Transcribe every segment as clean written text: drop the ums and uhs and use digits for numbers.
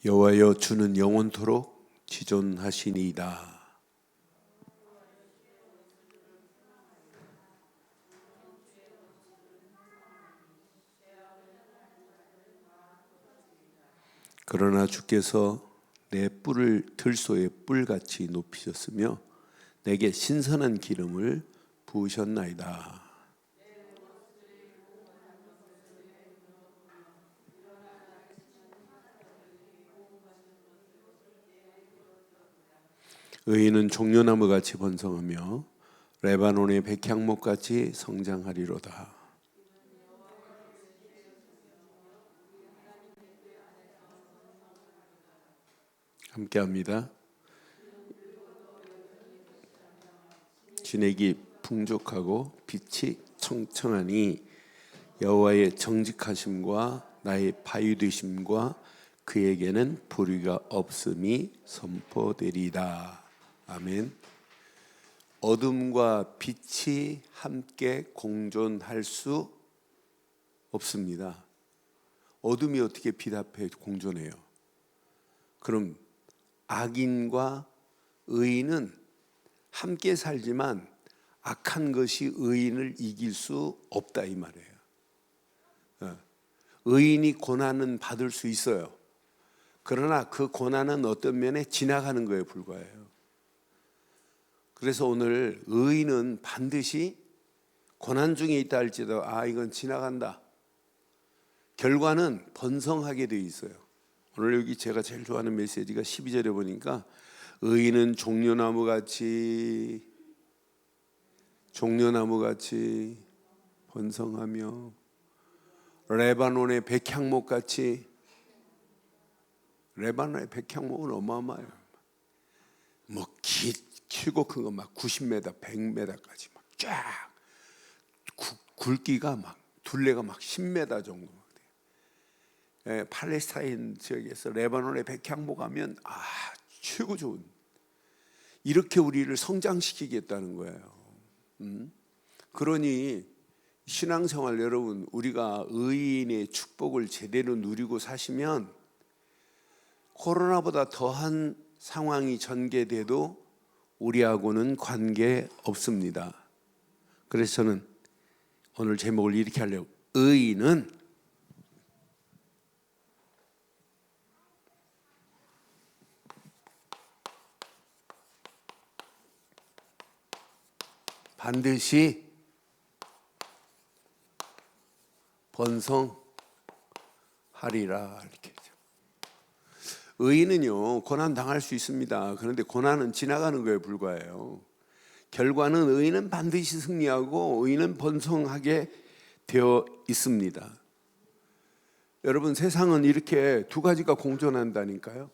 여호와여 주는 영원토록 지존하시니이다. 그러나 주께서 내 뿔을 들소의 뿔같이 높이셨으며 내게 신선한 기름을 부으셨나이다. 의인은 종려나무같이 번성하며 레바논의 백향목같이 성장하리로다. 함께합니다. 진액이 풍족하고 빛이 청청하니 여호와의 정직하심과 나의 바위되심과 그에게는 불의가 없음이 선포되리이다. 아멘. 어둠과 빛이 함께 공존할 수 없습니다. 어둠이 어떻게 빛 앞에 공존해요? 그럼 악인과 의인은 함께 살지만 악한 것이 의인을 이길 수 없다 이 말이에요. 의인이 고난은 받을 수 있어요. 그러나 그 고난은 어떤 면에 지나가는 거에 불과해요. 그래서 오늘 의인은 반드시 고난 중에 있다 할지라도 이건 지나간다. 결과는 번성하게 돼 있어요. 오늘 여기 제가 제일 좋아하는 메시지가 12절에 보니까 의인은 종려나무같이 번성하며 레바논의 백향목같이. 레바논의 백향목은 어마어마해요. 뭐 길고 큰 거 막 90m, 100m까지 막 쫙 굵기가 막 둘레가 막 10m 정도. 팔레스타인 지역에서 레바논의 백향목 하면 최고 좋은, 이렇게 우리를 성장시키겠다는 거예요. 그러니 신앙생활 여러분, 우리가 의인의 축복을 제대로 누리고 사시면 코로나보다 더한 상황이 전개돼도 우리하고는 관계 없습니다. 그래서 저는 오늘 제목을 이렇게 하려고, 의인은 반드시 번성하리라. 이렇게. 의인은요, 고난 당할 수 있습니다. 그런데 고난은 지나가는 거에 불과해요. 결과는 의인은 반드시 승리하고 의인은 번성하게 되어 있습니다. 여러분, 세상은 이렇게 두 가지가 공존한다니까요.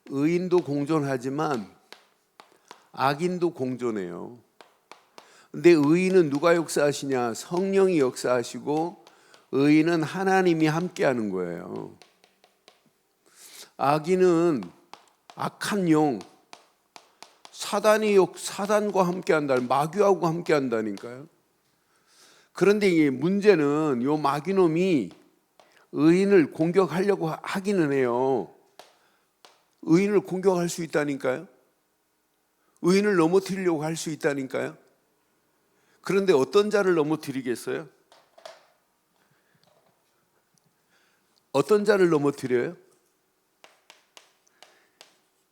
의인도 공존하지만 악인도 공존해요. 근데 의인은 누가 역사하시냐? 성령이 역사하시고 의인은 하나님이 함께하는 거예요. 악인은 악한 영, 사단과 함께한다, 마귀하고 함께한다니까요. 그런데 이 문제는 이 마귀놈이 의인을 공격하려고 하기는 해요. 의인을 공격할 수 있다니까요. 의인을 넘어뜨리려고 할 수 있다니까요. 그런데 어떤 자를 넘어뜨리겠어요? 어떤 자를 넘어뜨려요?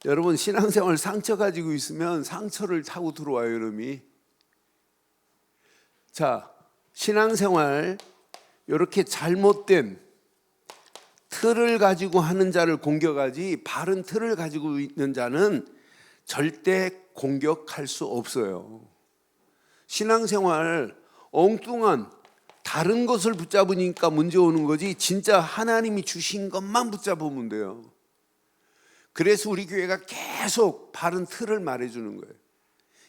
여러분, 신앙생활 상처 가지고 있으면 상처를 타고 들어와요, 여러분이. 자, 신앙생활 이렇게 잘못된 틀을 가지고 하는 자를 공격하지, 바른 틀을 가지고 있는 자는 절대 공격할 수 없어요. 신앙생활 엉뚱한 다른 것을 붙잡으니까 문제 오는 거지, 진짜 하나님이 주신 것만 붙잡으면 돼요. 그래서 우리 교회가 계속 바른 틀을 말해주는 거예요.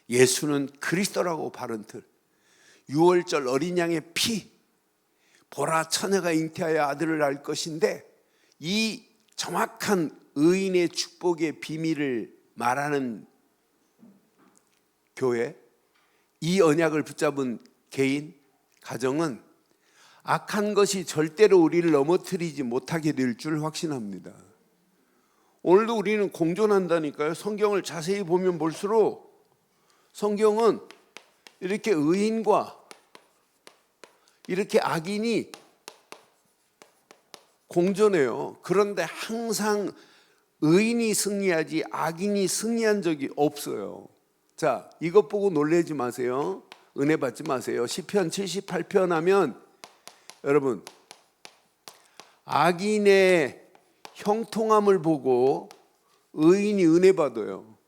예수는 그리스도라고, 바른 틀. 6월절 어린 양의 피, 보라 처녀가 잉태하여 아들을 낳을 것인데, 이 정확한 의인의 축복의 비밀을 말하는 교회, 이 언약을 붙잡은 개인, 가정은 악한 것이 절대로 우리를 넘어뜨리지 못하게 될 줄 확신합니다. 오늘도 우리는 공존한다니까요. 성경을 자세히 보면 볼수록 성경은 이렇게 의인과 이렇게 악인이 공존해요. 그런데 항상 의인이 승리하지 악인이 승리한 적이 없어요. 자, 이것 보고 놀라지 마세요. 은혜 받지 마세요. 시편 78편 하면 여러분, 악인의 형통함을 보고 의인이 은혜 받아요.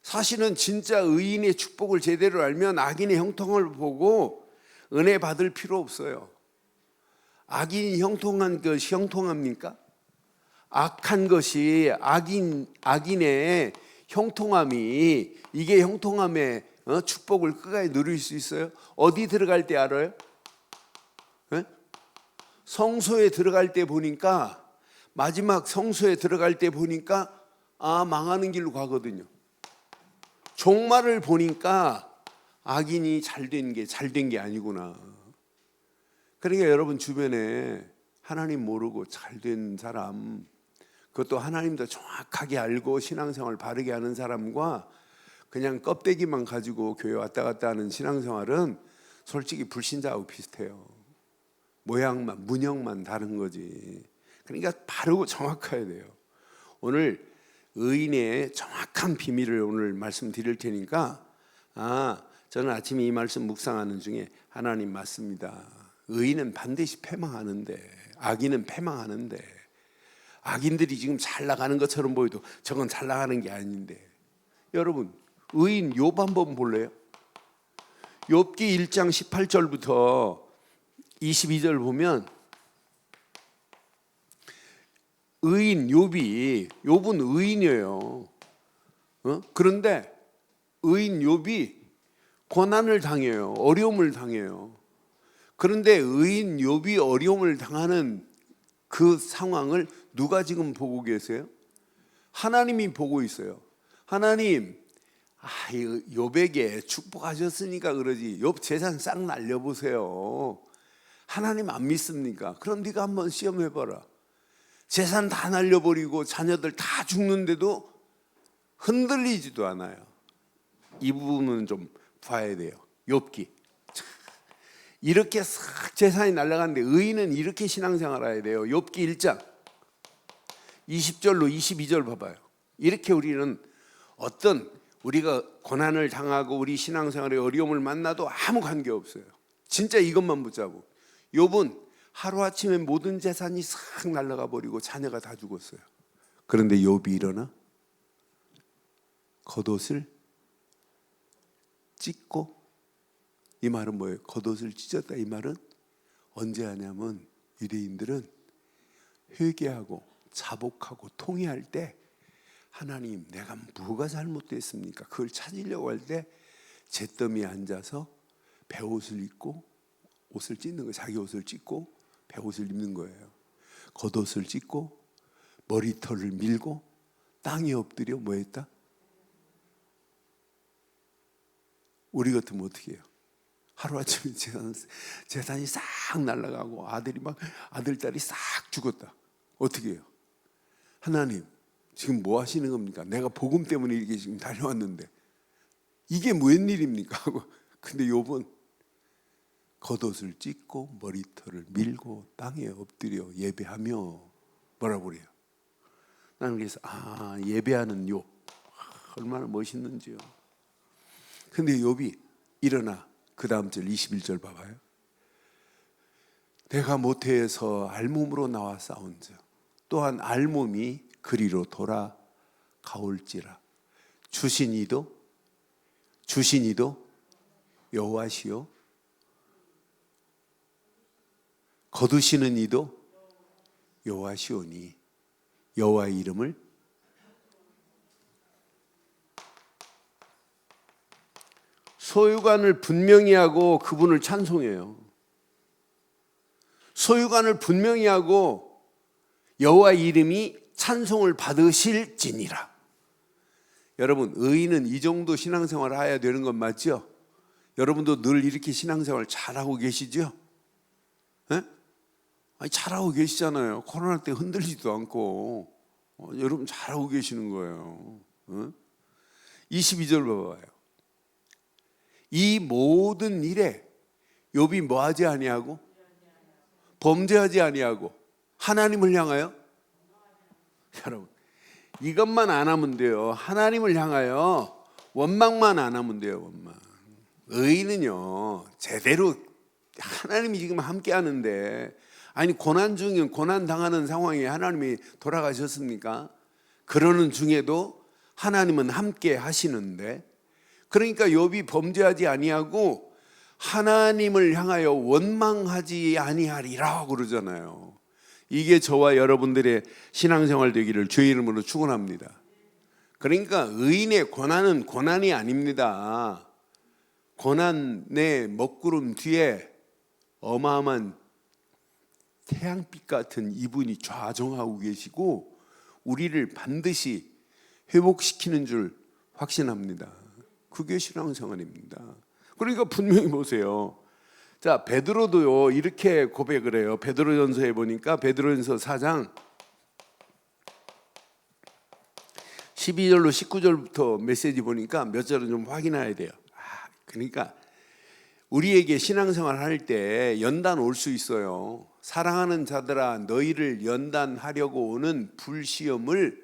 사실은 진짜 의인의 축복을 제대로 알면 악인의 형통함을 보고 은혜 받을 필요 없어요. 악인이 형통한 것이 형통합니까? 악한 것이 악인의 형통함이 이게 형통함의 축복을 끝까지 누릴 수 있어요? 어디 들어갈 때 알아요? 네? 성소에 들어갈 때 보니까 마지막 성소에 들어갈 때 보니까 망하는 길로 가거든요. 종말을 보니까 악인이 잘 된 게 아니구나. 그러니까 여러분 주변에 하나님 모르고 잘 된 사람, 그것도 하나님도 정확하게 알고 신앙생활 바르게 하는 사람과 그냥 껍데기만 가지고 교회 왔다 갔다 하는 신앙생활은 솔직히 불신자하고 비슷해요. 모양만, 문형만 다른 거지. 그러니까 바르고 정확해야 돼요. 오늘 의인의 정확한 비밀을 오늘 말씀드릴 테니까 저는 아침에 이 말씀 묵상하는 중에 하나님 맞습니다. 의인은 반드시 패망하는데 악인은 패망하는데 악인들이 지금 잘 나가는 것처럼 보여도 저건 잘 나가는 게 아닌데 여러분 의인 욥 한번 볼래요? 욥기 1장 18절부터 22절 보면 의인 욥은 의인이에요. 그런데 의인 욥이 고난을 당해요. 어려움을 당해요. 그런데 의인 욥이 어려움을 당하는 그 상황을 누가 지금 보고 계세요? 하나님이 보고 있어요. 하나님, 욥에게 축복하셨으니까 그러지. 욥 재산 싹 날려보세요. 하나님 안 믿습니까? 그럼 네가 한번 시험해봐라. 재산 다 날려버리고 자녀들 다 죽는데도 흔들리지도 않아요. 이 부분은 좀 봐야 돼요. 욥기. 이렇게 싹 재산이 날아가는데 의인은 이렇게 신앙생활 해야 돼요. 욥기 1장 20절로 22절 봐봐요. 이렇게 우리는 우리가 고난을 당하고 우리 신앙생활에 어려움을 만나도 아무 관계없어요. 진짜 이것만 붙잡고. 욥은 하루아침에 모든 재산이 싹 날아가 버리고 자녀가 다 죽었어요. 그런데 욥이 일어나 겉옷을 찢고, 이 말은 뭐예요? 겉옷을 찢었다 이 말은 언제 하냐면 유대인들은 회개하고 자복하고 통회할 때 하나님 내가 뭐가 잘못됐습니까? 그걸 찾으려고 할 때 잿더미에 앉아서 베옷을 입고 옷을 찢는 거예요. 자기 옷을 찢고 베옷을 입는 거예요. 겉옷을 찢고 머리털을 밀고 땅에 엎드려 뭐 했다? 우리 같으면 어떻게 해요? 하루아침에 재산이 싹 날아가고 아들, 딸이 싹 죽었다. 어떻게 해요? 하나님, 지금 뭐 하시는 겁니까? 내가 복음 때문에 이렇게 지금 달려왔는데 이게 웬일입니까? 하고. 근데 욥은 겉옷을 찢고 머리털을 밀고 땅에 엎드려 예배하며 뭐라고 그래요? 나는 그래서 예배하는 욥 얼마나 멋있는지요. 근데 욥이 일어나 그 다음 절 21절 봐봐요. 내가 모태에서 알몸으로 나와 싸운즉 또한 알몸이 그리로 돌아가올지라. 주신 이도 여호와시요 거두시는 이도 여호와시오니 여호와의 이름을 소유관을 분명히 하고 그분을 찬송해요. 소유관을 분명히 하고 여호와의 이름이 찬송을 받으실지니라. 여러분 의인은 이 정도 신앙생활을 해야 되는 건 맞죠? 여러분도 늘 이렇게 신앙생활 잘하고 계시죠? 네? 잘하고 계시잖아요. 코로나 때 흔들리지도 않고. 여러분 잘하고 계시는 거예요. 22절 봐봐요. 이 모든 일에 욥이 뭐하지 아니하고 범죄하지 아니하고 하나님을 향하여, 여러분 이것만 안 하면 돼요. 하나님을 향하여 원망만 안 하면 돼요. 원망. 의인은요 제대로 하나님이 지금 함께 하는데, 아니 고난 중에 고난 당하는 상황에 하나님이 돌아가셨습니까? 그러는 중에도 하나님은 함께 하시는데, 그러니까 욥이 범죄하지 아니하고 하나님을 향하여 원망하지 아니하리라 그러잖아요. 이게 저와 여러분들의 신앙생활 되기를 주의 이름으로 축원합니다. 그러니까 의인의 고난은 고난이 아닙니다. 고난의 먹구름 뒤에 어마어마한 태양빛 같은 이분이 좌정하고 계시고 우리를 반드시 회복시키는 줄 확신합니다. 그게 신앙생활입니다. 그러니까 분명히 보세요. 자, 베드로도요 이렇게 고백을 해요. 베드로전서에 보니까 베드로전서 4장 12절로 19절부터 메시지 보니까 몇 절은 좀 확인해야 돼요. 그러니까 우리에게 신앙생활 할 때 연단 올 수 있어요. 사랑하는 자들아 너희를 연단하려고 오는 불시험을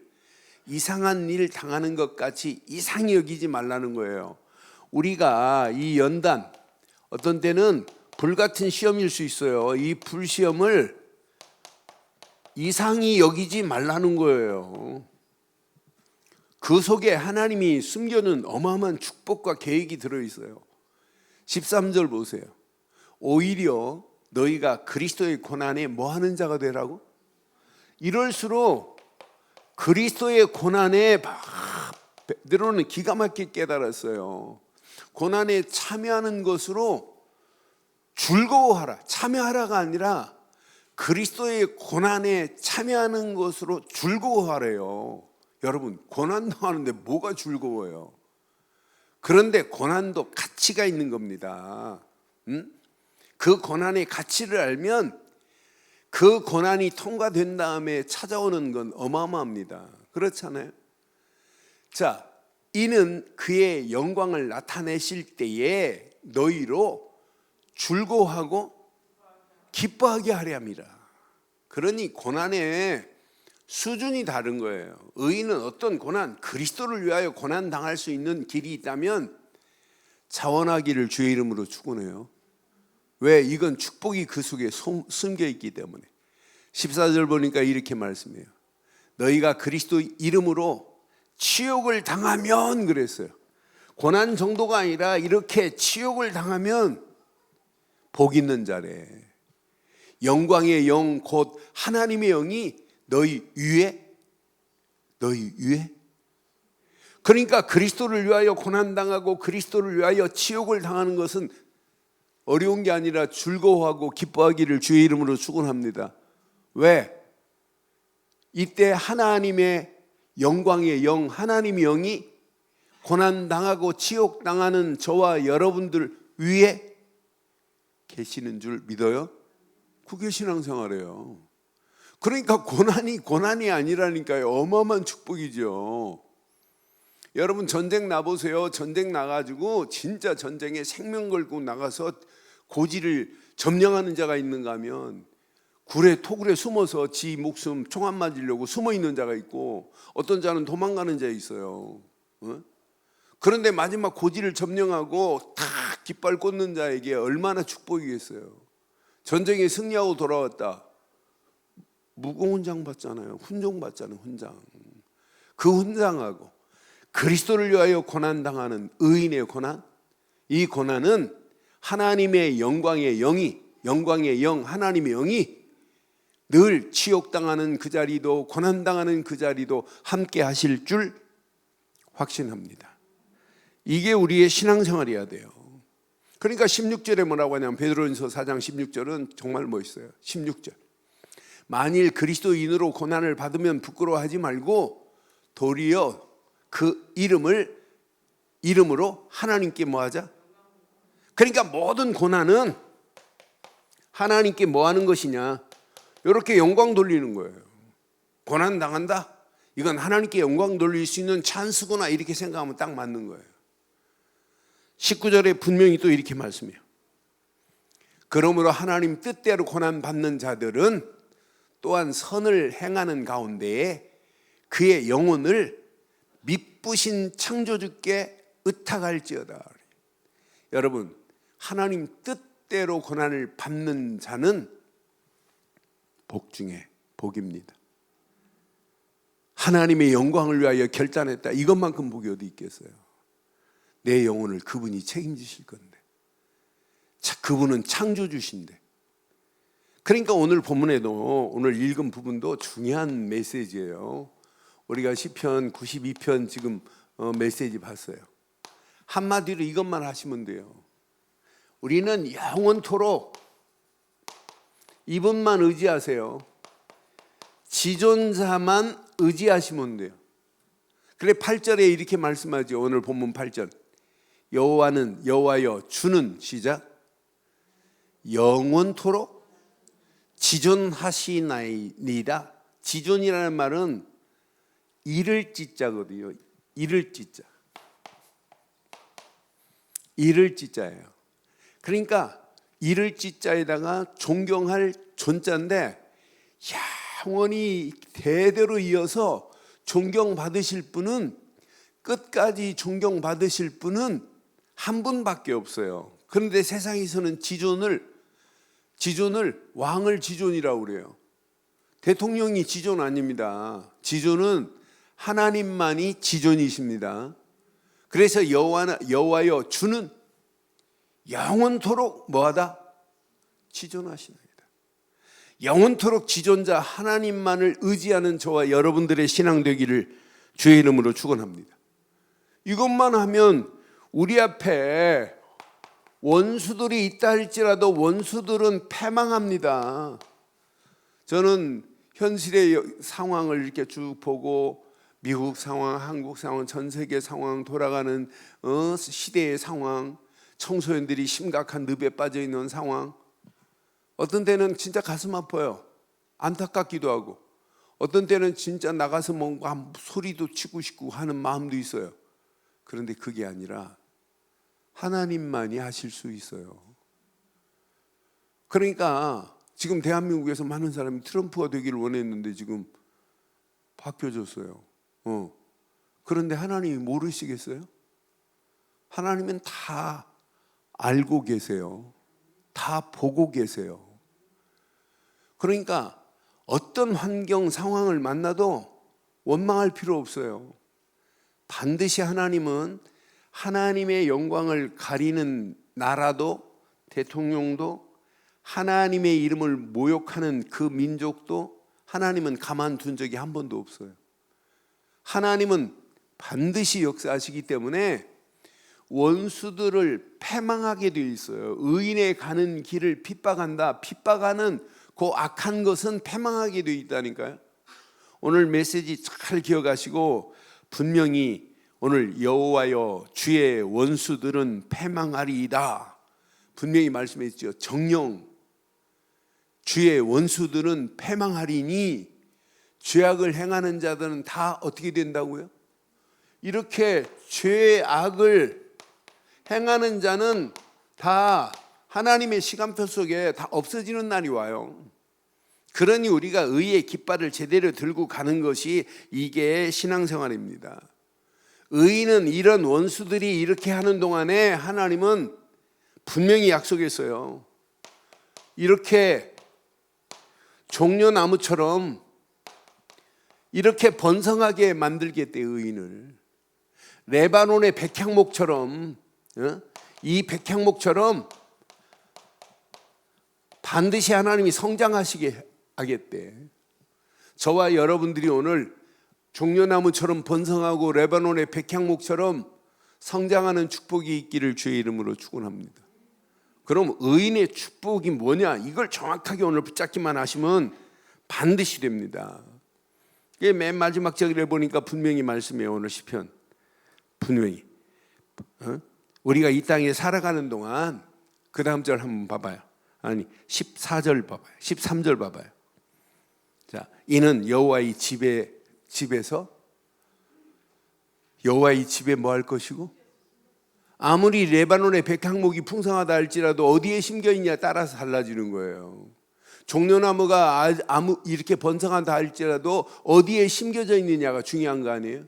이상한 일 당하는 것 같이 이상히 여기지 말라는 거예요. 우리가 이 연단, 어떤 때는 불같은 시험일 수 있어요. 이 불시험을 이상히 여기지 말라는 거예요. 그 속에 하나님이 숨겨놓은 어마어마한 축복과 계획이 들어있어요. 13절 보세요. 오히려 너희가 그리스도의 고난에 뭐하는 자가 되라고? 이럴수록 그리스도의 고난에 베드로는 기가 막히게 깨달았어요. 고난에 참여하는 것으로 즐거워하라. 참여하라가 아니라 그리스도의 고난에 참여하는 것으로 즐거워하래요. 여러분 고난 당하는데 뭐가 즐거워요? 그런데 고난도 가치가 있는 겁니다. 그 고난의 가치를 알면 그 고난이 통과된 다음에 찾아오는 건 어마어마합니다. 그렇잖아요. 자, 이는 그의 영광을 나타내실 때에 너희로 즐거워하고 기뻐하게 하려 함이라. 그러니 고난의 수준이 다른 거예요. 의인은 어떤 고난, 그리스도를 위하여 고난 당할 수 있는 길이 있다면 자원하기를 주의 이름으로 축원해요. 왜? 이건 축복이 그 속에 숨겨 있기 때문에. 14절 보니까 이렇게 말씀해요. 너희가 그리스도 이름으로 치욕을 당하면 그랬어요. 고난 정도가 아니라 이렇게 치욕을 당하면 복 있는 자래. 영광의 영 곧 하나님의 영이 너희 위에. 그러니까 그리스도를 위하여 고난당하고 그리스도를 위하여 치욕을 당하는 것은 어려운 게 아니라 즐거워하고 기뻐하기를 주의 이름으로 축원합니다. 왜? 이때 하나님의 영광의 영, 하나님의 영이 고난당하고 치욕당하는 저와 여러분들 위에 계시는 줄 믿어요? 그게 신앙생활이에요. 그러니까 고난이 아니라니까요. 어마어마한 축복이죠. 여러분 전쟁 나보세요. 전쟁 나가지고 진짜 전쟁에 생명 걸고 나가서 고지를 점령하는 자가 있는가 하면 굴에 토굴에 숨어서 지 목숨 총 안 맞으려고 숨어 있는 자가 있고, 어떤 자는 도망가는 자 있어요. 그런데 마지막 고지를 점령하고 다 깃발 꽂는 자에게 얼마나 축복이겠어요. 전쟁에 승리하고 돌아왔다. 무공훈장 받잖아요. 훈종 받잖아요. 훈장. 그 훈장하고 그리스도를 위하여 고난당하는 의인의 고난, 이 고난은 하나님의 영광의 영, 하나님의 영이 늘 치욕당하는 그 자리도 고난당하는 그 자리도 함께 하실 줄 확신합니다. 이게 우리의 신앙생활이어야 돼요. 그러니까 16절에 뭐라고 하냐면 베드로전서 4장 16절은 정말 멋있어요. 16절. 만일 그리스도인으로 고난을 받으면 부끄러워하지 말고 도리어 그 이름으로 하나님께 뭐하자? 그러니까 모든 고난은 하나님께 뭐 하는 것이냐? 이렇게 영광 돌리는 거예요. 고난 당한다? 이건 하나님께 영광 돌릴 수 있는 찬스구나 이렇게 생각하면 딱 맞는 거예요. 19절에 분명히 또 이렇게 말씀해요. 그러므로 하나님 뜻대로 고난받는 자들은 또한 선을 행하는 가운데에 그의 영혼을 미쁘신 창조주께 의탁할지어다. 여러분, 하나님 뜻대로 고난을 받는 자는 복 중에 복입니다. 하나님의 영광을 위하여 결단했다. 이것만큼 복이 어디 있겠어요? 내 영혼을 그분이 책임지실 건데, 그분은 창조주신데. 그러니까 오늘 본문에도, 오늘 읽은 부분도 중요한 메시지예요. 우리가 시편 92편 지금 메시지 봤어요. 한마디로 이것만 하시면 돼요. 우리는 영원토록 이분만 의지하세요. 지존자만 의지하시면 돼요. 그래 8절에 이렇게 말씀하죠. 오늘 본문 8절. 여호와여 주는 시작. 영원토록 지존하시나이다. 지존이라는 말은 이를 찌자거든요. 이를 찌자. 이를 찌자예요. 그러니까 이를 찌자에다가 존경할 존자인데 영원히 대대로 이어서 존경받으실 분은, 끝까지 존경받으실 분은 한 분밖에 없어요. 그런데 세상에서는 지존을 왕을 지존이라고 그래요. 대통령이 지존 아닙니다. 지존은 하나님만이 지존이십니다. 그래서 여호와여 주는 영원토록 뭐하다? 지존하시나이다. 영원토록 지존자 하나님만을 의지하는 저와 여러분들의 신앙 되기를 주의 이름으로 축원합니다. 이것만 하면 우리 앞에 원수들이 있다 할지라도 원수들은 패망합니다. 저는 현실의 상황을 이렇게 쭉 보고 미국 상황, 한국 상황, 전 세계 상황, 돌아가는 시대의 상황, 청소년들이 심각한 늪에 빠져 있는 상황, 어떤 때는 진짜 가슴 아파요. 안타깝기도 하고, 어떤 때는 진짜 나가서 뭔가 소리도 치고 싶고 하는 마음도 있어요. 그런데 그게 아니라 하나님만이 하실 수 있어요. 그러니까 지금 대한민국에서 많은 사람이 트럼프가 되기를 원했는데 지금 바뀌어졌어요. 그런데 하나님이 모르시겠어요? 하나님은 다 알고 계세요. 다 보고 계세요. 그러니까 어떤 환경, 상황을 만나도 원망할 필요 없어요. 반드시 하나님은 하나님의 영광을 가리는 나라도, 대통령도, 하나님의 이름을 모욕하는 그 민족도 하나님은 가만둔 적이 한 번도 없어요. 하나님은 반드시 역사하시기 때문에 원수들을 패망하게 되어 있어요. 의인의 가는 길을 핍박한다. 핍박하는 그 악한 것은 패망하게 되어 있다니까요. 오늘 메시지 잘 기억하시고, 분명히 오늘 여호와여 주의 원수들은 패망하리이다. 분명히 말씀했죠. 정령 주의 원수들은 패망하리니, 죄악을 행하는 자들은 다 어떻게 된다고요? 이렇게 죄의 악을 행하는 자는 다 하나님의 시간표 속에 다 없어지는 날이 와요. 그러니 우리가 의의 깃발을 제대로 들고 가는 것이 이게 신앙생활입니다. 의인은 이런 원수들이 이렇게 하는 동안에 하나님은 분명히 약속했어요. 이렇게 종려나무처럼 이렇게 번성하게 만들겠대. 의인을 레바논의 백향목처럼, 이 백향목처럼 반드시 하나님이 성장하시게 하겠대. 저와 여러분들이 오늘 종려나무처럼 번성하고 레바논의 백향목처럼 성장하는 축복이 있기를 주의 이름으로 축원합니다. 그럼 의인의 축복이 뭐냐? 이걸 정확하게 오늘 붙잡기만 하시면 반드시 됩니다. 맨 마지막 절에 보니까 분명히 말씀해요. 오늘 시편 분명히 우리가 이 땅에 살아가는 동안, 그 다음 절 한번 봐봐요. 아니 14절 봐봐요. 13절 봐봐요. 자, 이는 여호와의 집에 집에서? 여호와의 집에 뭐 할 것이고? 아무리 레바논의 백향목이 풍성하다 할지라도 어디에 심겨 있냐 따라서 달라지는 거예요. 종려나무가 이렇게 번성한다 할지라도 어디에 심겨져 있느냐가 중요한 거 아니에요?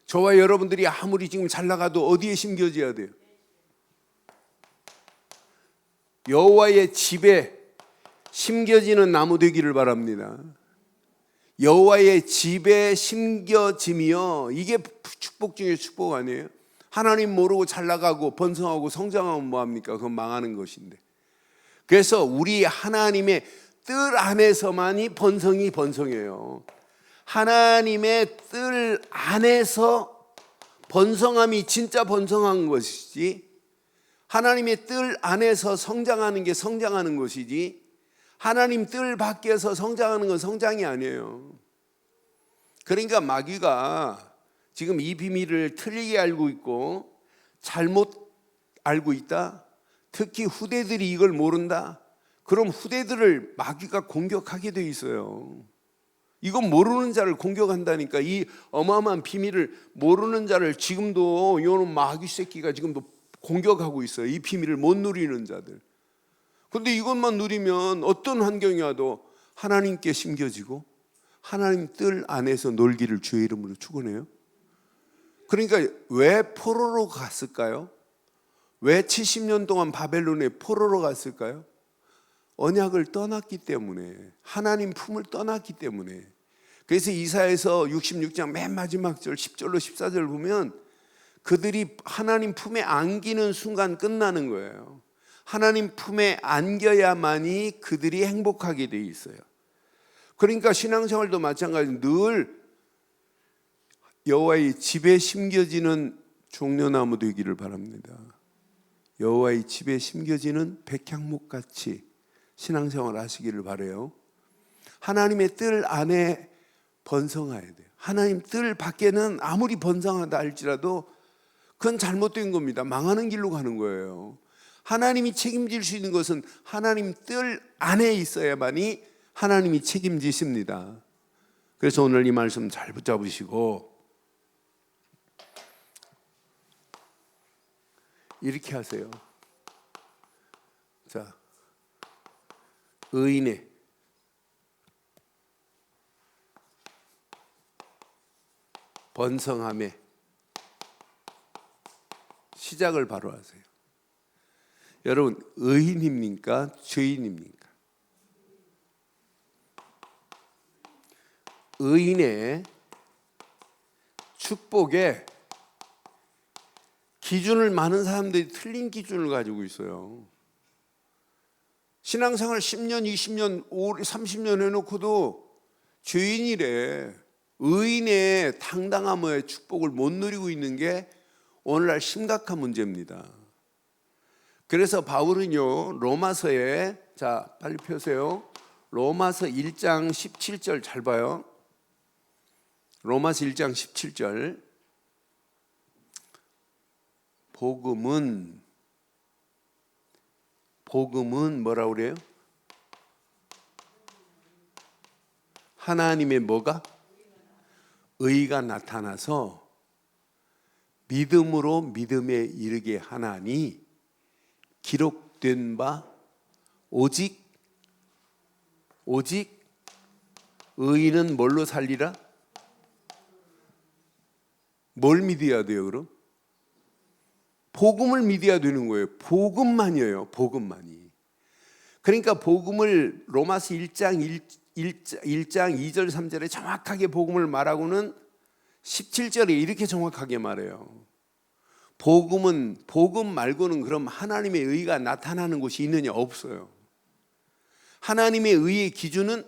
저와 여러분들이 아무리 지금 잘 나가도 어디에 심겨져야 돼요? 여호와의 집에 심겨지는 나무 되기를 바랍니다. 여호와의 집에 심겨짐이요, 이게 축복 중에 축복 아니에요? 하나님 모르고 잘 나가고 번성하고 성장하면 뭐합니까? 그건 망하는 것인데. 그래서 우리 하나님의 뜰 안에서만이 번성해요. 하나님의 뜰 안에서 번성함이 진짜 번성한 것이지, 하나님의 뜰 안에서 성장하는 게 성장하는 것이지, 하나님 뜰 밖에서 성장하는 건 성장이 아니에요. 그러니까 마귀가 지금 이 비밀을 틀리게 알고 있고 잘못 알고 있다, 특히 후대들이 이걸 모른다, 그럼 후대들을 마귀가 공격하게 돼 있어요. 이건 모르는 자를 공격한다니까. 이 어마어마한 비밀을 모르는 자를 지금도 요놈 마귀 새끼가 지금도 공격하고 있어요. 이 비밀을 못 누리는 자들. 그런데 이것만 누리면 어떤 환경이 와도 하나님께 심겨지고 하나님 뜰 안에서 놀기를 주의 이름으로 축원해요. 그러니까 왜 포로로 갔을까요? 왜 70년 동안 바벨론에 포로로 갔을까요? 언약을 떠났기 때문에, 하나님 품을 떠났기 때문에. 그래서 이사야서 66장 맨 마지막 절 10절로 14절 보면 그들이 하나님 품에 안기는 순간 끝나는 거예요. 하나님 품에 안겨야만이 그들이 행복하게 돼 있어요. 그러니까 신앙생활도 마찬가지로 늘 여호와의 집에 심겨지는 종려나무 되기를 바랍니다. 여호와의 집에 심겨지는 백향목같이 신앙생활 하시기를 바라요. 하나님의 뜰 안에 번성해야 돼요. 하나님 뜰 밖에는 아무리 번성하다 할지라도 그건 잘못된 겁니다. 망하는 길로 가는 거예요. 하나님이 책임질 수 있는 것은 하나님 뜰 안에 있어야만이 하나님이 책임지십니다. 그래서 오늘 이 말씀 잘 붙잡으시고 이렇게 하세요. 자, 의인의 번성함에 시작을 바로 하세요. 여러분, 의인입니까? 죄인입니까? 의인의 축복에 기준을 많은 사람들이 틀린 기준을 가지고 있어요. 신앙생활 10년, 20년, 30년 해놓고도 죄인이래. 의인의 당당함의 축복을 못 누리고 있는 게 오늘날 심각한 문제입니다. 그래서 바울은요, 로마서에, 자 빨리 펴세요. 로마서 1장 17절 잘 봐요. 로마서 1장 17절. 복음은 뭐라고 그래요? 하나님의 뭐가? 의가 나타나서 믿음으로 믿음에 이르게 하나니 기록된 바 오직 의인은 뭘로 살리라? 뭘 믿어야 돼요 그럼? 복음을 믿어야 되는 거예요. 복음만이에요. 복음만이. 그러니까 복음을 로마서 1장 2절 3절에 정확하게 복음을 말하고는 17절에 이렇게 정확하게 말해요. 복음 말고는 그럼 하나님의 의가 나타나는 곳이 있느냐? 없어요. 하나님의 의의 기준은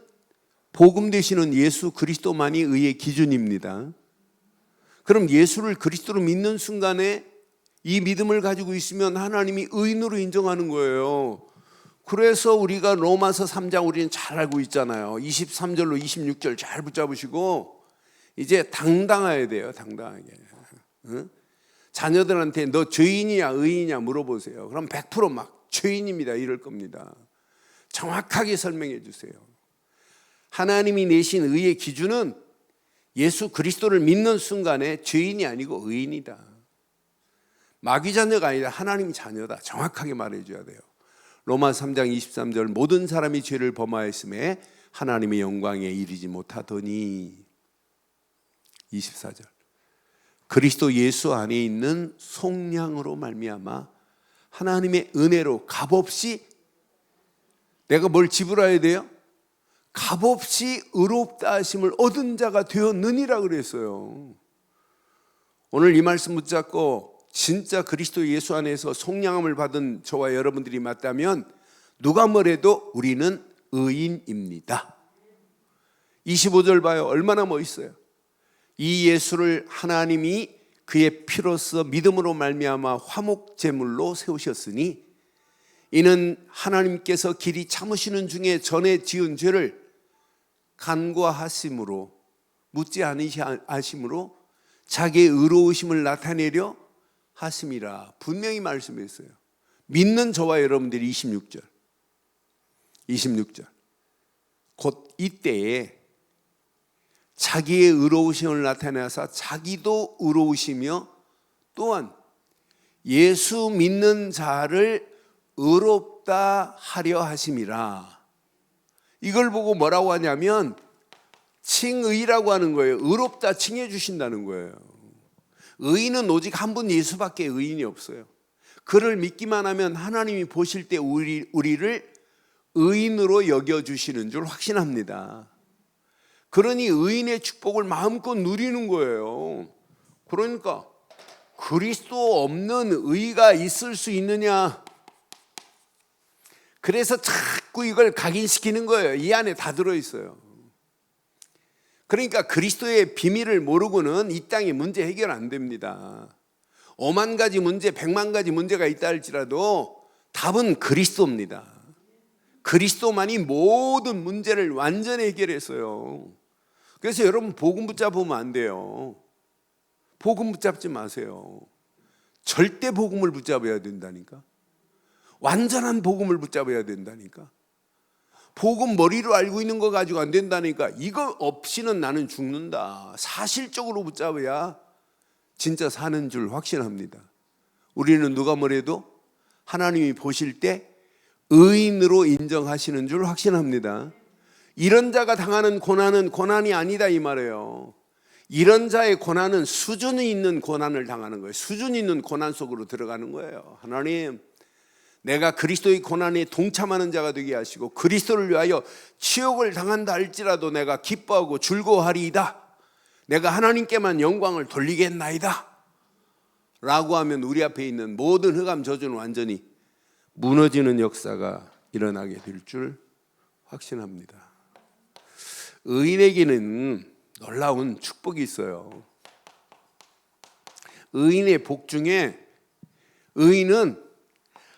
복음 되시는 예수 그리스도만이 의의 기준입니다. 그럼 예수를 그리스도로 믿는 순간에 이 믿음을 가지고 있으면 하나님이 의인으로 인정하는 거예요. 그래서 우리가 로마서 3장 우리는 잘 알고 있잖아요. 23절로 26절 잘 붙잡으시고 이제 당당해야 돼요. 당당하게. 응? 자녀들한테 너 죄인이냐 의인이냐 물어보세요. 그럼 100% 죄인입니다 이럴 겁니다. 정확하게 설명해 주세요. 하나님이 내신 의의 기준은 예수 그리스도를 믿는 순간에 죄인이 아니고 의인이다. 마귀 자녀가 아니라 하나님 자녀다. 정확하게 말해줘야 돼요. 로마 3장 23절 모든 사람이 죄를 범하였음에 하나님의 영광에 이르지 못하더니 24절 그리스도 예수 안에 있는 속량으로 말미암아 하나님의 은혜로 값없이 내가 뭘 지불해야 돼요? 값없이 의롭다 하심을 얻은 자가 되었느니라 그랬어요. 오늘 이 말씀 붙잡고 진짜 그리스도 예수 안에서 속량함을 받은 저와 여러분들이 맞다면 누가 뭐래도 우리는 의인입니다. 25절 봐요. 얼마나 멋있어요. 이 예수를 하나님이 그의 피로써 믿음으로 말미암아 화목제물로 세우셨으니 이는 하나님께서 길이 참으시는 중에 전에 지은 죄를 간과하심으로 묻지 않으심으로 자기의 의로우심을 나타내려 하심이라 분명히 말씀했어요. 믿는 저와 여러분들이 26절 곧 이때에 자기의 의로우심을 나타내사 자기도 의로우시며 또한 예수 믿는 자를 의롭다 하려 하심이라. 이걸 보고 뭐라고 하냐면 칭의라고 하는 거예요. 의롭다 칭해 주신다는 거예요. 의인은 오직 한 분 예수밖에 의인이 없어요. 그를 믿기만 하면 하나님이 보실 때 우리를 의인으로 여겨주시는 줄 확신합니다. 그러니 의인의 축복을 마음껏 누리는 거예요. 그러니까 그리스도 없는 의가 있을 수 있느냐? 그래서 자꾸 이걸 각인시키는 거예요. 이 안에 다 들어있어요. 그러니까 그리스도의 비밀을 모르고는 이 땅의 문제 해결 안 됩니다. 5만 가지 문제, 100만 가지 문제가 있다 할지라도 답은 그리스도입니다. 그리스도만이 모든 문제를 완전히 해결했어요. 그래서 여러분 복음 붙잡으면 안 돼요. 복음 붙잡지 마세요. 절대 복음을 붙잡아야 된다니까. 완전한 복음을 붙잡아야 된다니까. 복음 머리로 알고 있는 거 가지고 안 된다니까. 이거 없이는 나는 죽는다. 사실적으로 붙잡아야 진짜 사는 줄 확신합니다. 우리는 누가 뭐래도 하나님이 보실 때 의인으로 인정하시는 줄 확신합니다. 이런 자가 당하는 고난은 고난이 아니다 이 말이에요. 이런 자의 고난은 수준이 있는 고난을 당하는 거예요. 수준 있는 고난 속으로 들어가는 거예요. 하나님, 내가 그리스도의 고난에 동참하는 자가 되게 하시고 그리스도를 위하여 치욕을 당한다 할지라도 내가 기뻐하고 즐거워하리이다. 내가 하나님께만 영광을 돌리겠나이다 라고 하면 우리 앞에 있는 모든 흑암 저주는 완전히 무너지는 역사가 일어나게 될 줄 확신합니다. 의인에게는 놀라운 축복이 있어요. 의인의 복 중에 의인은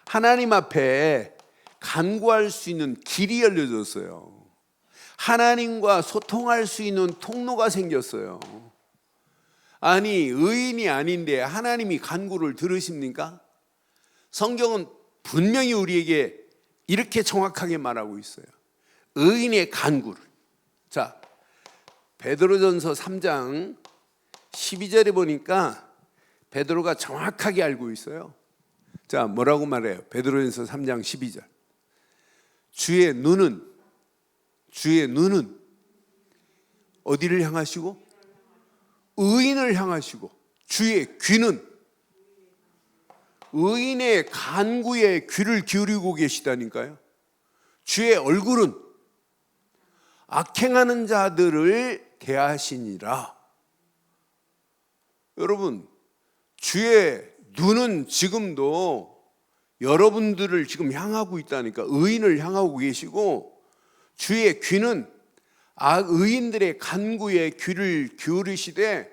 하나님 앞에 간구할 수 있는 길이 열려졌어요. 하나님과 소통할 수 있는 통로가 생겼어요. 아니 의인이 아닌데 하나님이 간구를 들으십니까? 성경은 분명히 우리에게 이렇게 정확하게 말하고 있어요. 의인의 간구를. 자, 베드로전서 3장 12절에 보니까 베드로가 정확하게 알고 있어요. 자, 뭐라고 말해요? 베드로전서 3장 12절. 주의 눈은 어디를 향하시고? 의인을 향하시고, 주의 귀는 의인의 간구에 귀를 기울이고 계시다니까요. 주의 얼굴은 악행하는 자들을 대하시니라. 여러분, 주의 눈은 지금도 여러분들을 지금 향하고 있다니까. 의인을 향하고 계시고, 주의 귀는 의인들의 간구에 귀를 기울이시되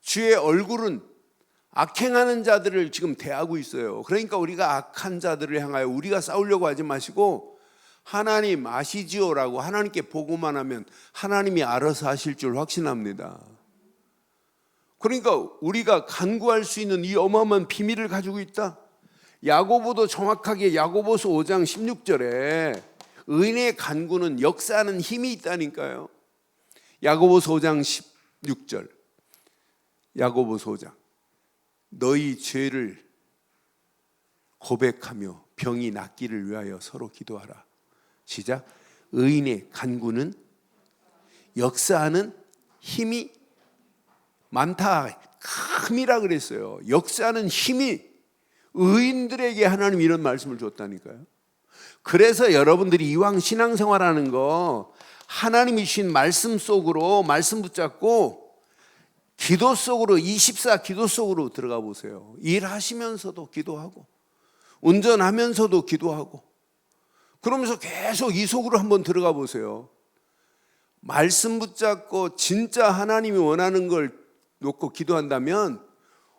주의 얼굴은 악행하는 자들을 지금 대하고 있어요. 그러니까 우리가 악한 자들을 향하여 우리가 싸우려고 하지 마시고 하나님 아시지요라고 하나님께 보고만 하면 하나님이 알아서 하실 줄 확신합니다. 그러니까 우리가 간구할 수 있는 이 어마어마한 비밀을 가지고 있다. 야고보도 정확하게 야고보서 5장 16절에 의인의 간구는 역사하는 힘이 있다니까요. 야고보서 5장 6절 야고보서 5장 너희 죄를 고백하며 병이 낫기를 위하여 서로 기도하라. 시작. 의인의 간구는 역사하는 힘이 많다. 큼이라 그랬어요. 역사하는 힘이 의인들에게 하나님 이런 말씀을 줬다니까요. 그래서 여러분들이 이왕 신앙생활하는 거 하나님이 주신 말씀 속으로 말씀 붙잡고 기도 속으로 24 기도 속으로 들어가 보세요. 일하시면서도 기도하고 운전하면서도 기도하고 그러면서 계속 이 속으로 한번 들어가 보세요. 말씀 붙잡고 진짜 하나님이 원하는 걸 놓고 기도한다면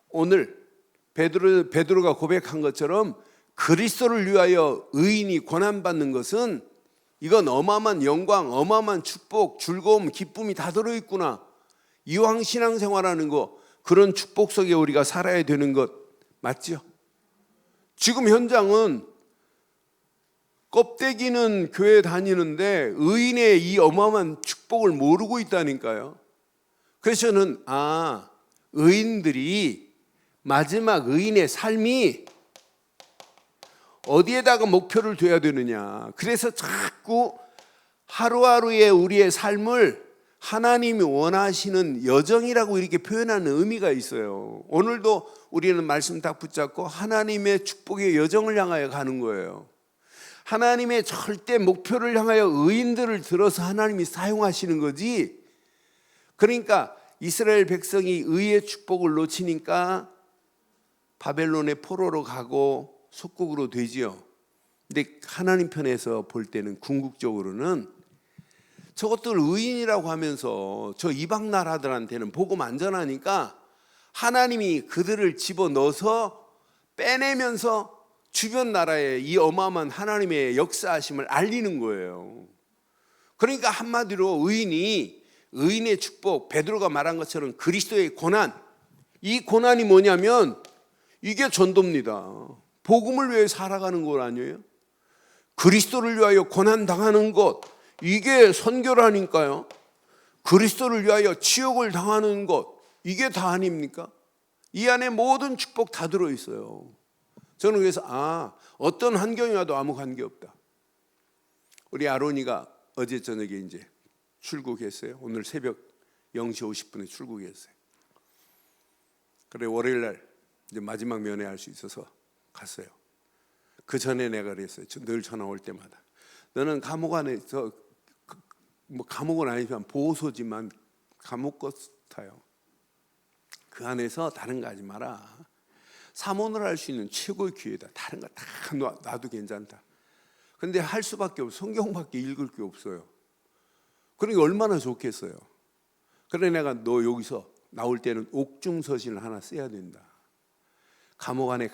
오늘 베드로가 고백한 것처럼 그리스도를 위하여 의인이 고난받는 것은 이건 어마어마한 영광, 어마어마한 축복, 즐거움, 기쁨이 다 들어있구나. 이왕 신앙생활하는 거 그런 축복 속에 우리가 살아야 되는 것 맞죠? 지금 현장은 껍데기는 교회 다니는데 의인의 이 어마어마한 축복을 모르고 있다니까요. 그래서 저는 의인들이 마지막 의인의 삶이 어디에다가 목표를 둬야 되느냐. 그래서 자꾸 하루하루의 우리의 삶을 하나님이 원하시는 여정이라고 이렇게 표현하는 의미가 있어요. 오늘도 우리는 말씀 딱 붙잡고 하나님의 축복의 여정을 향하여 가는 거예요. 하나님의 절대 목표를 향하여 의인들을 들어서 하나님이 사용하시는 거지. 그러니까 이스라엘 백성이 의의 축복을 놓치니까 바벨론의 포로로 가고 속국으로 되지요. 근데 하나님 편에서 볼 때는 궁극적으로는 저것들 의인이라고 하면서 저 이방 나라들한테는 복음 안 전하니까 하나님이 그들을 집어넣어서 빼내면서 주변 나라에 이 어마어마한 하나님의 역사하심을 알리는 거예요. 그러니까 한마디로 의인의 축복, 베드로가 말한 것처럼 그리스도의 고난, 이 고난이 뭐냐면 이게 전도입니다. 복음을 위해 살아가는 것 아니에요? 그리스도를 위하여 고난당하는 것, 이게 선교라니까요. 그리스도를 위하여 치욕을 당하는 것, 이게 다 아닙니까? 이 안에 모든 축복 다 들어있어요. 저는 그래서 어떤 환경이 와도 아무 관계없다. 우리 아론이가 어제 저녁에 이제 출국했어요. 오늘 새벽 0시 50분에 출국했어요. 그래 월요일 날 이제 마지막 면회할 수 있어서 갔어요. 그 전에 내가 그랬어요. 늘 전화 올 때마다 너는 감옥 안에서 뭐 감옥은 아니지만 보호소지만 감옥 같아요. 그 안에서 다른 거 하지 마라. 사모를 할 수 있는 최고의 기회다. 다른 거 다 놔도 괜찮다. 근데 할 수밖에 없어. 성경밖에 읽을 게 없어요. 그러니까 얼마나 좋겠어요. 그래 내가 너 여기서 나올 때는 옥중서신을 하나 써야 된다. 감옥 안에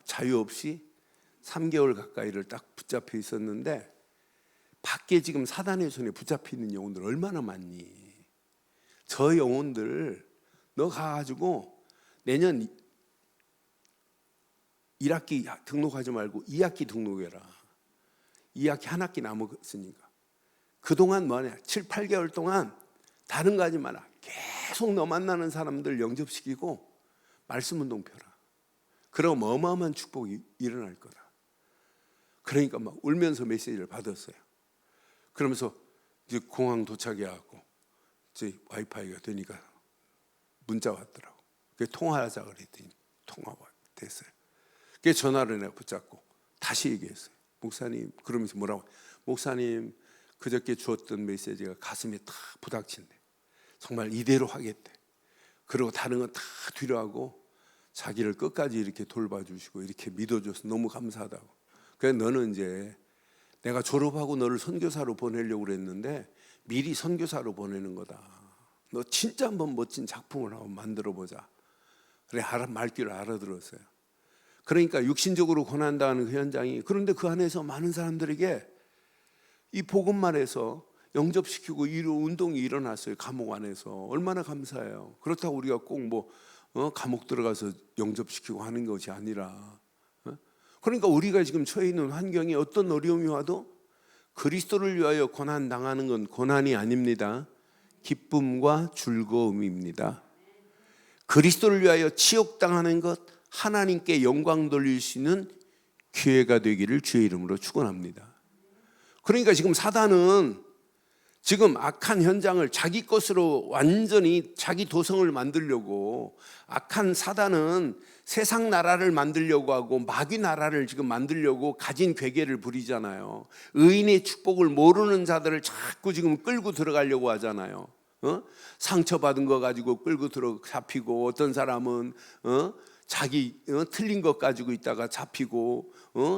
자유 없이 3개월 가까이를 딱 붙잡혀 있었는데 밖에 지금 사단의 손에 붙잡혀 있는 영혼들 얼마나 많니? 저 영혼들 너 가가지고 내년 1학기 등록하지 말고 2학기 등록해라. 2학기 한 학기 남았으니까. 그동안 뭐냐 7, 8개월 동안 다른 거 하지 마라. 계속 너 만나는 사람들 영접시키고 말씀 운동 펴라. 그럼 어마어마한 축복이 일어날 거다. 그러니까 막 울면서 메시지를 받았어요. 그러면서 이제 공항 도착해갖고 이제 와이파이가 되니까 문자 왔더라고. 그게 통화하자 그랬더니 통화가 됐어요. 그게 전화를 내가 붙잡고 다시 얘기했어요. 목사님, 그러면서 뭐라고? 목사님, 그저께 주었던 메시지가 가슴에 탁 부닥친대. 정말 이대로 하겠대. 그리고 다른 건 다 뒤로 하고 자기를 끝까지 이렇게 돌봐주시고 이렇게 믿어줘서 너무 감사하다고. 그래서 너는 이제 내가 졸업하고 너를 선교사로 보내려고 그랬는데 미리 선교사로 보내는 거다. 너 진짜 한번 멋진 작품을 한번 만들어보자. 그래 말귀를 알아들었어요. 그러니까 육신적으로 고난당하는 그 현장이, 그런데 그 안에서 많은 사람들에게 이 복음만 해서 영접시키고 이 운동이 일어났어요. 감옥 안에서. 얼마나 감사해요. 그렇다고 우리가 꼭 감옥 들어가서 영접시키고 하는 것이 아니라, 그러니까 우리가 지금 처해 있는 환경에 어떤 어려움이 와도 그리스도를 위하여 고난당하는 건 고난이 아닙니다. 기쁨과 즐거움입니다. 그리스도를 위하여 치욕당하는 것, 하나님께 영광 돌릴 수 있는 기회가 되기를 주의 이름으로 축원합니다. 그러니까 지금 사단은 지금 악한 현장을 자기 것으로 완전히 자기 도성을 만들려고, 악한 사단은 세상 나라를 만들려고 하고 마귀 나라를 지금 만들려고 가진 괴계를 부리잖아요. 의인의 축복을 모르는 자들을 자꾸 지금 끌고 들어가려고 하잖아요. 상처받은 거 가지고 끌고 들어 잡히고, 어떤 사람은 자기 틀린 것 가지고 있다가 잡히고,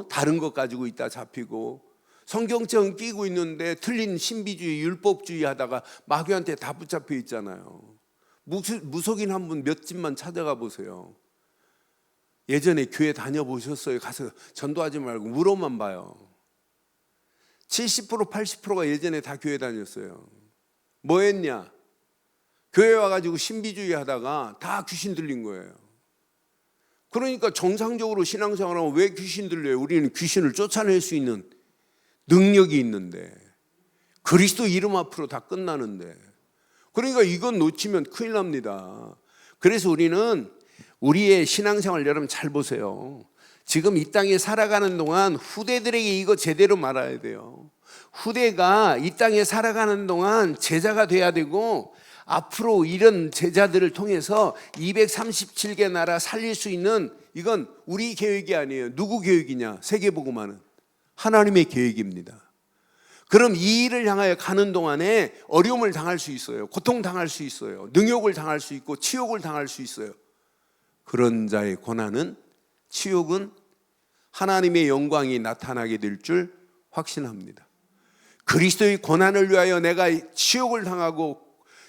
다른 것 가지고 있다 잡히고, 성경책 끼고 있는데 틀린 신비주의 율법주의 하다가 마귀한테 다 붙잡혀 있잖아요. 무속인 한 분 몇 집만 찾아가 보세요. 예전에 교회 다녀보셨어요? 가서 전도하지 말고 물어만 봐요. 70% 80%가 예전에 다 교회 다녔어요. 뭐 했냐? 교회 와가지고 신비주의 하다가 다 귀신 들린 거예요. 그러니까 정상적으로 신앙생활하면 왜 귀신 들려요? 우리는 귀신을 쫓아낼 수 있는 능력이 있는데, 그리스도 이름 앞으로 다 끝나는데, 그러니까 이건 놓치면 큰일 납니다. 그래서 우리는 우리의 신앙생활, 여러분 잘 보세요. 지금 이 땅에 살아가는 동안 후대들에게 이거 제대로 말아야 돼요. 후대가 이 땅에 살아가는 동안 제자가 돼야 되고, 앞으로 이런 제자들을 통해서 237개 나라 살릴 수 있는, 이건 우리 계획이 아니에요. 누구 계획이냐? 세계복음화는 하나님의 계획입니다. 그럼 이 일을 향하여 가는 동안에 어려움을 당할 수 있어요. 고통 당할 수 있어요. 능욕을 당할 수 있고 치욕을 당할 수 있어요. 그런 자의 고난은, 치욕은 하나님의 영광이 나타나게 될 줄 확신합니다. 그리스도의 고난을 위하여 내가 치욕을 당하고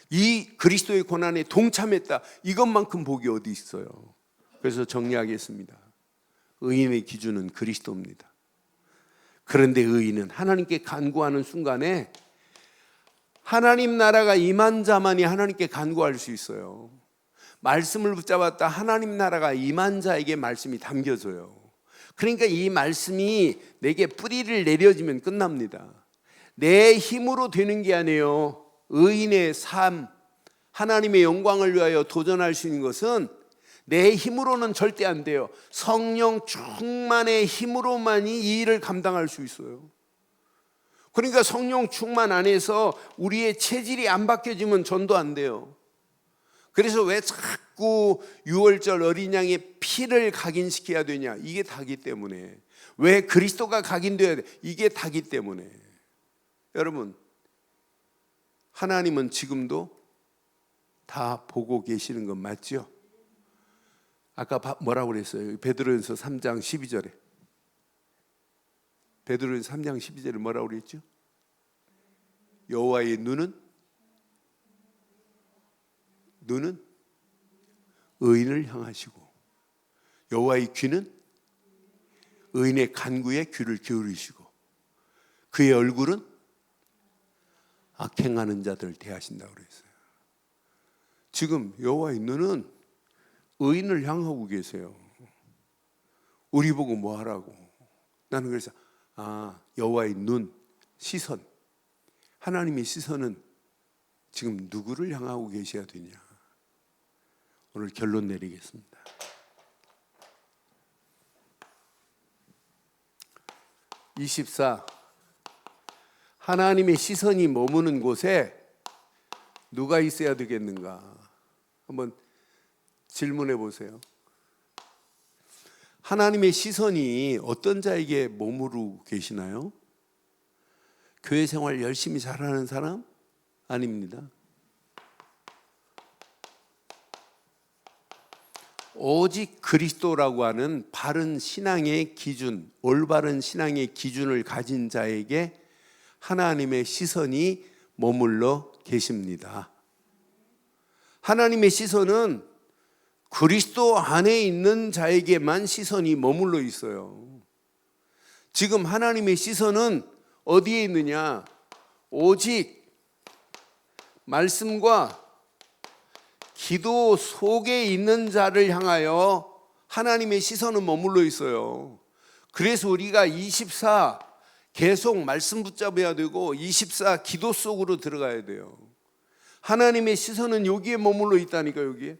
이 그리스도의 고난에 동참했다, 이것만큼 복이 어디 있어요. 그래서 정리하겠습니다. 의인의 기준은 그리스도입니다. 그런데 의인은 하나님께 간구하는 순간에 하나님 나라가 임한 자만이 하나님께 간구할 수 있어요. 말씀을 붙잡았다 하나님 나라가 임한 자에게 말씀이 담겨져요. 그러니까 이 말씀이 내게 뿌리를 내려지면 끝납니다. 내 힘으로 되는 게 아니에요. 의인의 삶, 하나님의 영광을 위하여 도전할 수 있는 것은 내 힘으로는 절대 안 돼요. 성령 충만의 힘으로만이 이 일을 감당할 수 있어요. 그러니까 성령 충만 안에서 우리의 체질이 안 바뀌어지면 전도 안 돼요. 그래서 왜 자꾸 6월절 어린 양의 피를 각인시켜야 되냐? 이게 다기 때문에. 왜 그리스도가 각인돼야 돼? 이게 다기 때문에. 여러분, 하나님은 지금도 다 보고 계시는 건 맞죠? 아까 뭐라고 그랬어요? 베드로전서 3장 12절에. 베드로전서 3장 12절에 뭐라고 그랬죠? 여호와의 눈은 의인을 향하시고, 여호와의 귀는 의인의 간구에 귀를 기울이시고, 그의 얼굴은 악행하는 자들을 대하신다고 그랬어요. 지금 여호와의 눈은 의인을 향하고 계세요. 우리 보고 뭐 하라고. 나는 그래서 여호와의 눈, 시선, 하나님의 시선은 지금 누구를 향하고 계셔야 되냐. 오늘 결론 내리겠습니다. 하나님의 시선이 머무는 곳에 누가 있어야 되겠는가? 한번 질문해 보세요. 하나님의 시선이 어떤 자에게 머무르고 계시나요? 교회 생활 열심히 잘하는 사람? 아닙니다. 오직 그리스도라고 하는 바른 신앙의 기준, 올바른 신앙의 기준을 가진 자에게 하나님의 시선이 머물러 계십니다. 하나님의 시선은 그리스도 안에 있는 자에게만 시선이 머물러 있어요. 지금 하나님의 시선은 어디에 있느냐? 오직 말씀과 기도 속에 있는 자를 향하여 하나님의 시선은 머물러 있어요. 그래서 우리가 24 계속 말씀 붙잡아야 되고 24 기도 속으로 들어가야 돼요. 하나님의 시선은 여기에 머물러 있다니까. 여기에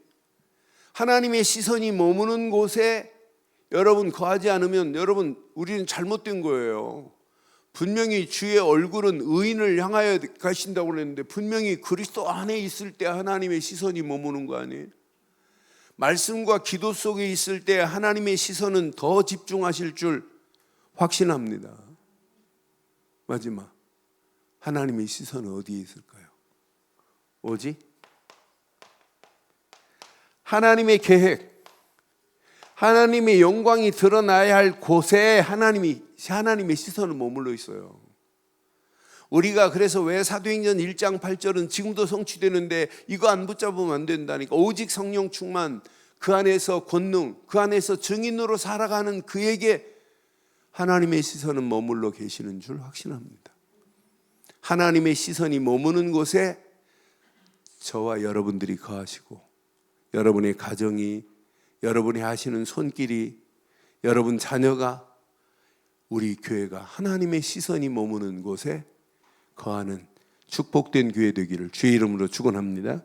하나님의 시선이 머무는 곳에 여러분 거하지 않으면 여러분 우리는 잘못된 거예요. 분명히 주의 얼굴은 의인을 향하여 가신다고 그랬는데 분명히 그리스도 안에 있을 때 하나님의 시선이 머무는 거 아니에요? 말씀과 기도 속에 있을 때 하나님의 시선은 더 집중하실 줄 확신합니다. 마지막, 하나님의 시선은 어디에 있을까요? 오직 하나님의 계획, 하나님의 영광이 드러나야 할 곳에 하나님의 시선은 머물러 있어요. 우리가 그래서 왜 사도행전 1장 8절은 지금도 성취되는데 이거 안 붙잡으면 안 된다니까. 오직 성령 충만, 그 안에서 권능, 그 안에서 증인으로 살아가는 그에게 하나님의 시선은 머물러 계시는 줄 확신합니다. 하나님의 시선이 머무는 곳에 저와 여러분들이 거하시고 여러분의 가정이, 여러분이 하시는 손길이, 여러분 자녀가, 우리 교회가 하나님의 시선이 머무는 곳에 거하는 축복된 교회 되기를 주의 이름으로 축원합니다.